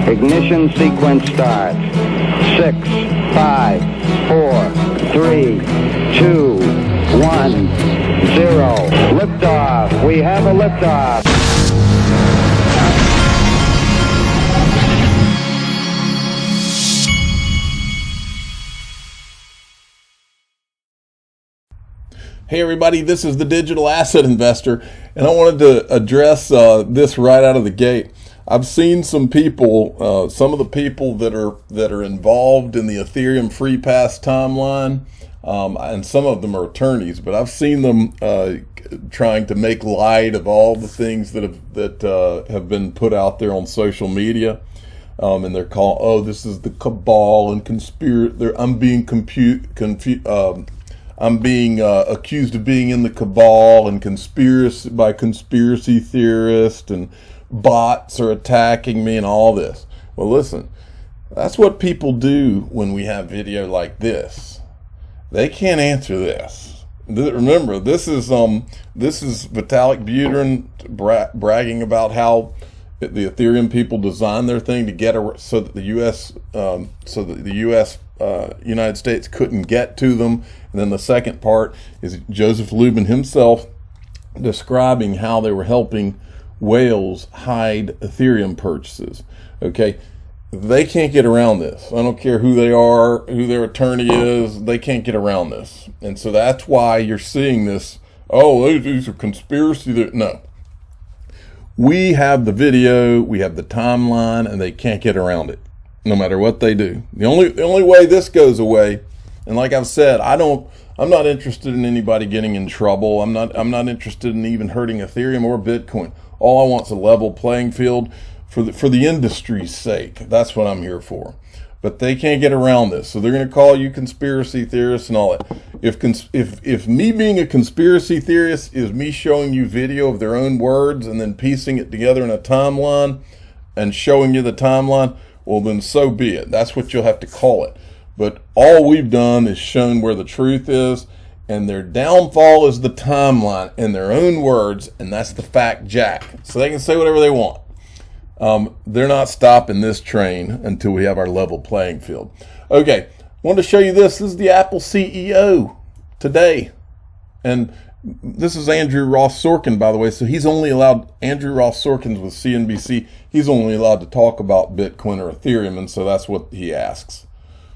Ignition sequence starts. 6, 5, 4, 3, 2, 1, 0. Liftoff. We have a liftoff. Hey everybody, this is the Digital Asset Investor, and I wanted to address this right out of the gate. I've seen some people, some of the people that are involved in the Ethereum free pass timeline, and some of them are attorneys, but I've seen them trying to make light of all the things that have been put out there on social media, and they're called, oh, this is the cabal and conspiracy. I'm being accused of being in the cabal and conspiracy theorists, and bots are attacking me and all this. Well, listen, that's what people do when we have video like this. They can't answer this. Remember, this is Vitalik Buterin bragging about how the Ethereum people designed their thing to get so that the U.S. United States couldn't get to them. And then the second part is Joseph Lubin himself describing how they were helping whales hide Ethereum purchases. Okay, they can't get around this. I don't care who they are, who their attorney is, they can't get around this. And so that's why you're seeing this, oh, these are conspiracy. No. We have the video, we have the timeline, and they can't get around it, no matter what they do. The only way this goes away, and like I've said, I'm not interested in anybody getting in trouble. I'm not interested in even hurting Ethereum or Bitcoin. All I want is a level playing field for the industry's sake. That's what I'm here for. But they can't get around this, so they're going to call you conspiracy theorists and all that. If me being a conspiracy theorist is me showing you video of their own words and then piecing it together in a timeline and showing you the timeline, well then so be it. That's what you'll have to call it. But all we've done is shown where the truth is, and their downfall is the timeline in their own words, and that's the fact jack. So they can say whatever they want. They're not stopping this train until we have our level playing field. Okay, I wanted to show you this. This is the Apple CEO today. And this is Andrew Ross Sorkin, by the way. So he's only allowed, Andrew Ross Sorkin's with CNBC, he's only allowed to talk about Bitcoin or Ethereum, and so that's what he asks.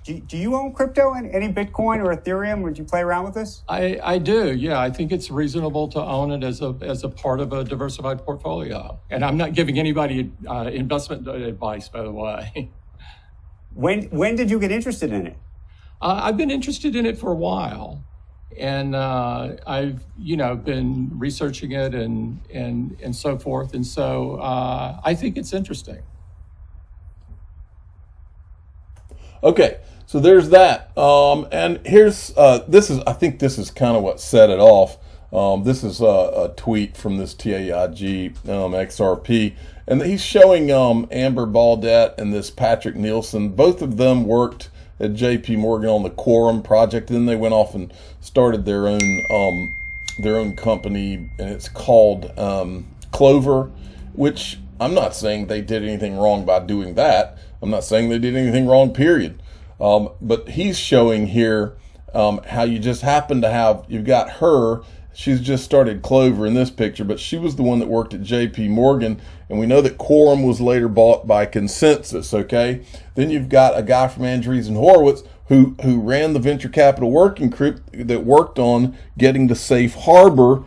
Do you own crypto, any Bitcoin or Ethereum? Would you play around with this? I do, yeah. I think it's reasonable to own it as a part of a diversified portfolio. And I'm not giving anybody investment advice, by the way. When did you get interested in it? I've been interested in it for a while. And I've been researching it and so forth. And so I think it's interesting. Okay. So there's that, and here's I think this is kind of what set it off. This is a tweet from this TAIG XRP, and he's showing Amber Baldet and this Patrick Nielsen. Both of them worked at JP Morgan on the Quorum project. Then they went off and started their own company, and it's called Clover. Which I'm not saying they did anything wrong by doing that. I'm not saying they did anything wrong. Period. But he's showing here how you just happen to have, you've got her, she's just started Clover in this picture, but she was the one that worked at JP Morgan, and we know that Quorum was later bought by Consensus, okay? Then you've got a guy from Andreessen Horowitz who ran the venture capital working group that worked on getting the safe harbor,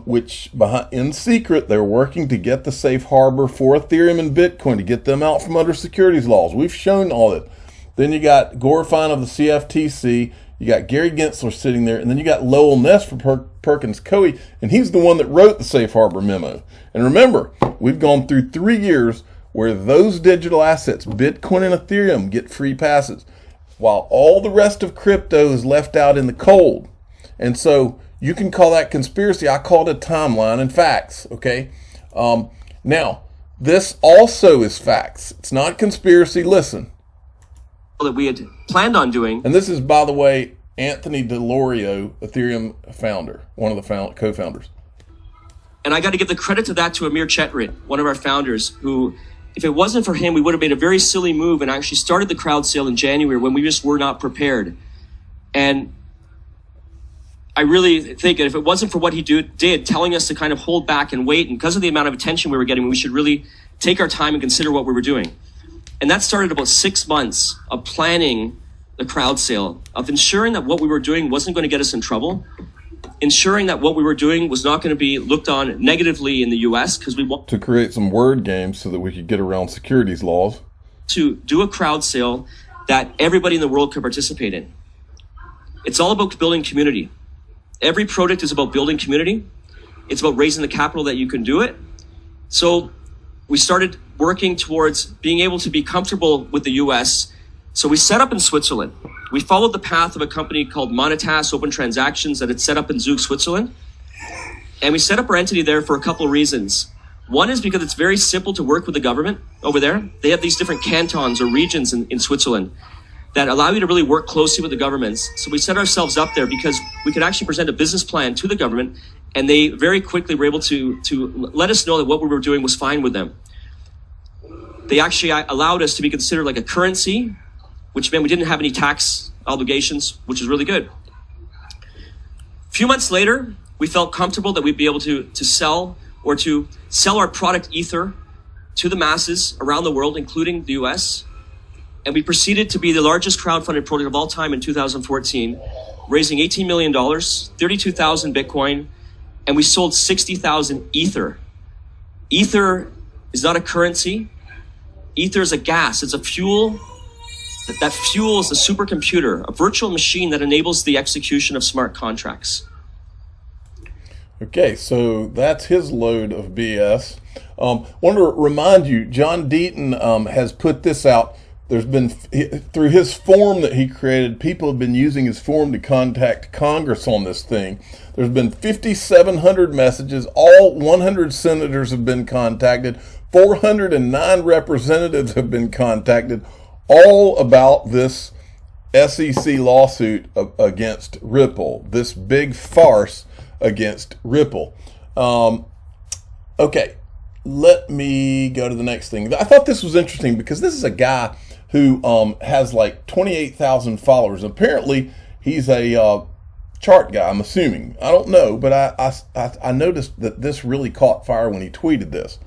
which in secret, they're working to get the safe harbor for Ethereum and Bitcoin, to get them out from under securities laws. We've shown all that. Then you got Gorfine of the CFTC, you got Gary Gensler sitting there, and then you got Lowell Ness from Perkins Coie, and he's the one that wrote the Safe Harbor memo. And remember, we've gone through 3 years where those digital assets, Bitcoin and Ethereum, get free passes, while all the rest of crypto is left out in the cold. And so you can call that conspiracy. I call it a timeline and facts, okay? Now, this also is facts. It's not conspiracy. Listen. That we had planned on doing. And this is, by the way, Anthony DeLorio, Ethereum founder, one of the co-founders. And I got to give the credit to that to Amir Chetrit, one of our founders, who if it wasn't for him, we would have made a very silly move and actually started the crowd sale in January when we just were not prepared. And I really think that if it wasn't for what he did, telling us to kind of hold back and wait, and because of the amount of attention we were getting, we should really take our time and consider what we were doing. And that started about 6 months of planning the crowd sale, of ensuring that what we were doing wasn't going to get us in trouble, ensuring that what we were doing was not going to be looked on negatively in the US, because we want to create some word games so that we could get around securities laws, to do a crowd sale that everybody in the world could participate in. It's all about building community. Every product is about building community. It's about raising the capital that you can do it. So we started working towards being able to be comfortable with the US. So we set up in Switzerland. We followed the path of a company called Monetas Open Transactions that had set up in Zug, Switzerland. And we set up our entity there for a couple of reasons. One is because it's very simple to work with the government over there. They have these different cantons or regions in Switzerland that allow you to really work closely with the governments. So we set ourselves up there because we could actually present a business plan to the government, and they very quickly were able to let us know that what we were doing was fine with them. They actually allowed us to be considered like a currency, which meant we didn't have any tax obligations, which is really good. A few months later, we felt comfortable that we'd be able to sell our product Ether to the masses around the world, including the US. And we proceeded to be the largest crowdfunded project of all time in 2014, raising $18 million, 32,000 Bitcoin, and we sold 60,000 Ether. Ether is not a currency. Ether is a gas. It's a fuel that fuels a supercomputer, a virtual machine that enables the execution of smart contracts. Okay, so that's his load of BS. Want to remind you, John Deaton has put this out. There's been, through his form that he created, people have been using his form to contact Congress on this thing. There's been 5,700 messages. All 100 senators have been contacted. 409 representatives have been contacted, all about this SEC lawsuit against Ripple, this big farce against Ripple. Okay, let me go to the next thing. I thought this was interesting because this is a guy who has like 28,000 followers. Apparently, he's a chart guy, I'm assuming. I don't know, but I noticed that this really caught fire when he tweeted this.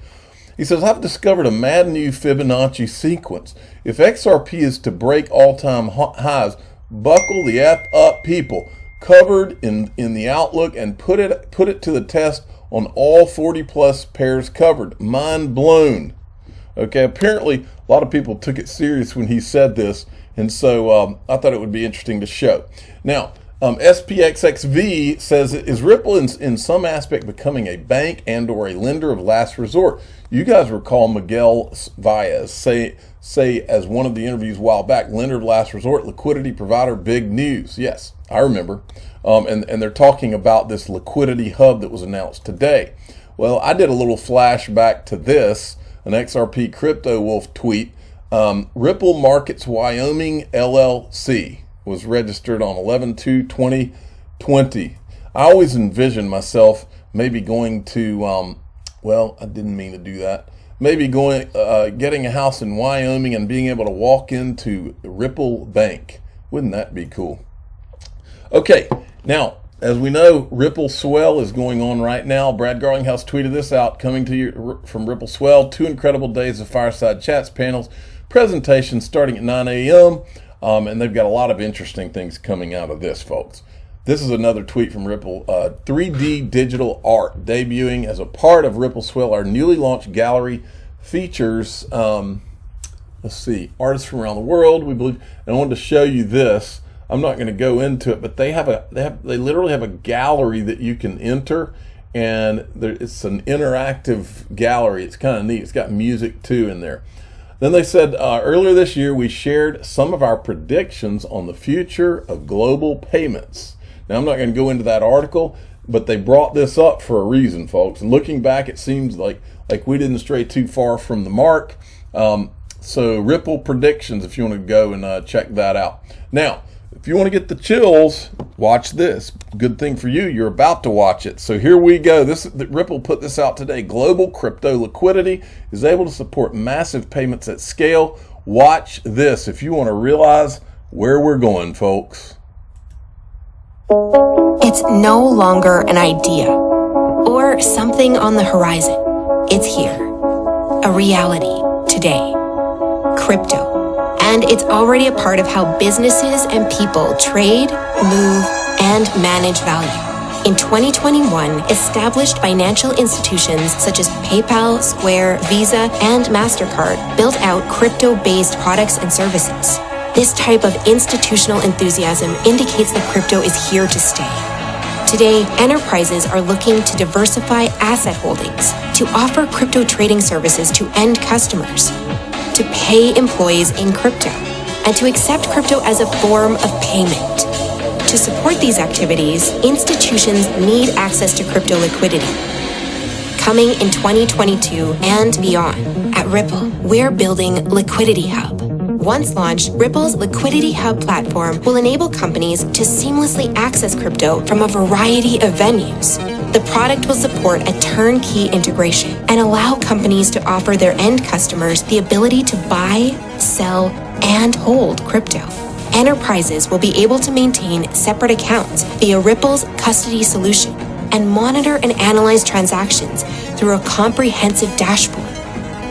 He says, I've discovered a mad new Fibonacci sequence. If XRP is to break all-time highs, buckle the F up, people. Covered in the outlook and put it to the test on all 40-plus pairs covered. Mind blown. Okay, apparently a lot of people took it serious when he said this, and so I thought it would be interesting to show. Now, SPXXV says, is Ripple in some aspect becoming a bank and or a lender of last resort? You guys recall Miguel Valles say as one of the interviews a while back, lender of last resort, liquidity provider, big news. Yes, I remember. And they're talking about this liquidity hub that was announced today. Well, I did a little flashback to this, an XRP Crypto Wolf tweet. Ripple Markets Wyoming LLC was registered on 11/2/2020. I always envisioned myself maybe going to, well, I didn't mean to do that. Maybe getting a house in Wyoming and being able to walk into Ripple Bank. Wouldn't that be cool? Okay, now, as we know, Ripple Swell is going on right now. Brad Garlinghouse tweeted this out, coming to you from Ripple Swell. 2 incredible days of fireside chats, panels, presentations starting at 9 a.m., and they've got a lot of interesting things coming out of this, folks. This is another tweet from Ripple. 3D digital art debuting as a part of Ripple Swell. Our newly launched gallery features, let's see, artists from around the world, we believe. And I wanted to show you this. I'm not going to go into it, but they literally have a gallery that you can enter, and it's an interactive gallery. It's kind of neat. It's got music too in there. Then they said, earlier this year, we shared some of our predictions on the future of global payments. Now, I'm not going to go into that article, but they brought this up for a reason, folks. And looking back, it seems like we didn't stray too far from the mark. So Ripple predictions, if you want to go and check that out. Now, if you want to get the chills, watch this. Good thing for you, you're about to watch it. So here we go. Ripple put this out today. Global crypto liquidity is able to support massive payments at scale. Watch this if you want to realize where we're going, folks. It's no longer an idea or something on the horizon. It's here, a reality today. Crypto. And it's already a part of how businesses and people trade, move, and manage value. In 2021, established financial institutions such as PayPal, Square, Visa, and MasterCard built out crypto-based products and services. This type of institutional enthusiasm indicates that crypto is here to stay. Today, enterprises are looking to diversify asset holdings, to offer crypto trading services to end customers, to pay employees in crypto, and to accept crypto as a form of payment. To support these activities, institutions need access to crypto liquidity. Coming in 2022 and beyond, at Ripple, we're building Liquidity Hub. Once launched, Ripple's Liquidity Hub platform will enable companies to seamlessly access crypto from a variety of venues. The product will support a turnkey integration and allow companies to offer their end customers the ability to buy, sell, and hold crypto. Enterprises will be able to maintain separate accounts via Ripple's custody solution and monitor and analyze transactions through a comprehensive dashboard.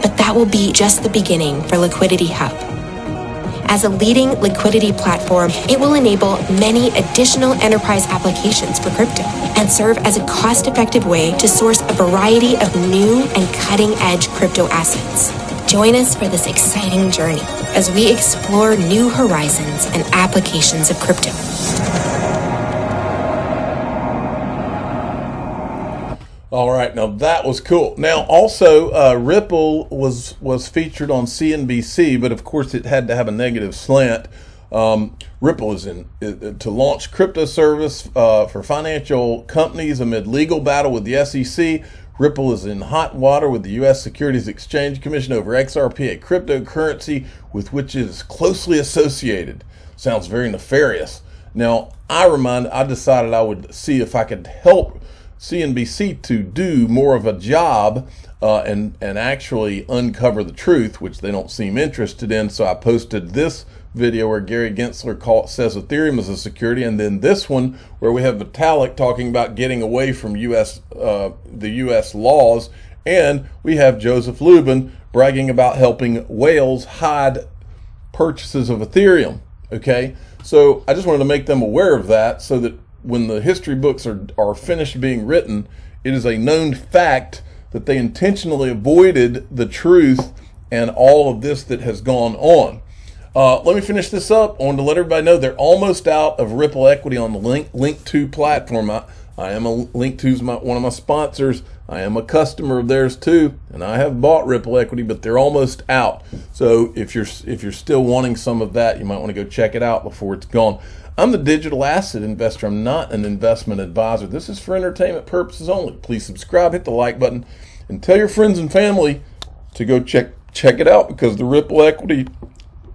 But that will be just the beginning for Liquidity Hub. As a leading liquidity platform, it will enable many additional enterprise applications for crypto and serve as a cost-effective way to source a variety of new and cutting-edge crypto assets. Join us for this exciting journey as we explore new horizons and applications of crypto. All right, now that was cool. Now, also, Ripple was featured on CNBC, but of course it had to have a negative slant. Ripple is to launch crypto service for financial companies amid legal battle with the SEC. Ripple is in hot water with the U.S. Securities Exchange Commission over XRP, a cryptocurrency with which it is closely associated. Sounds very nefarious. Now, I decided I would see if I could help CNBC to do more of a job and actually uncover the truth, which they don't seem interested in. So I posted this video where Gary Gensler says Ethereum is a security, and then this one where we have Vitalik talking about getting away from the U.S. laws, and we have Joseph Lubin bragging about helping whales hide purchases of Ethereum. Okay, so I just wanted to make them aware of that so that when the history books are finished being written, it is a known fact that they intentionally avoided the truth and all of this that has gone on. Let me finish this up. I wanted to let everybody know they're almost out of Ripple equity on the Link2 platform. I am Link2's one of my sponsors. I am a customer of theirs too, and I have bought Ripple equity, but they're almost out. So if you're still wanting some of that, you might want to go check it out before it's gone. I'm the digital asset investor. I'm not an investment advisor. This is for entertainment purposes only. Please subscribe, hit the like button, and tell your friends and family to go check it out, because the Ripple equity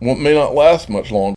may not last much longer.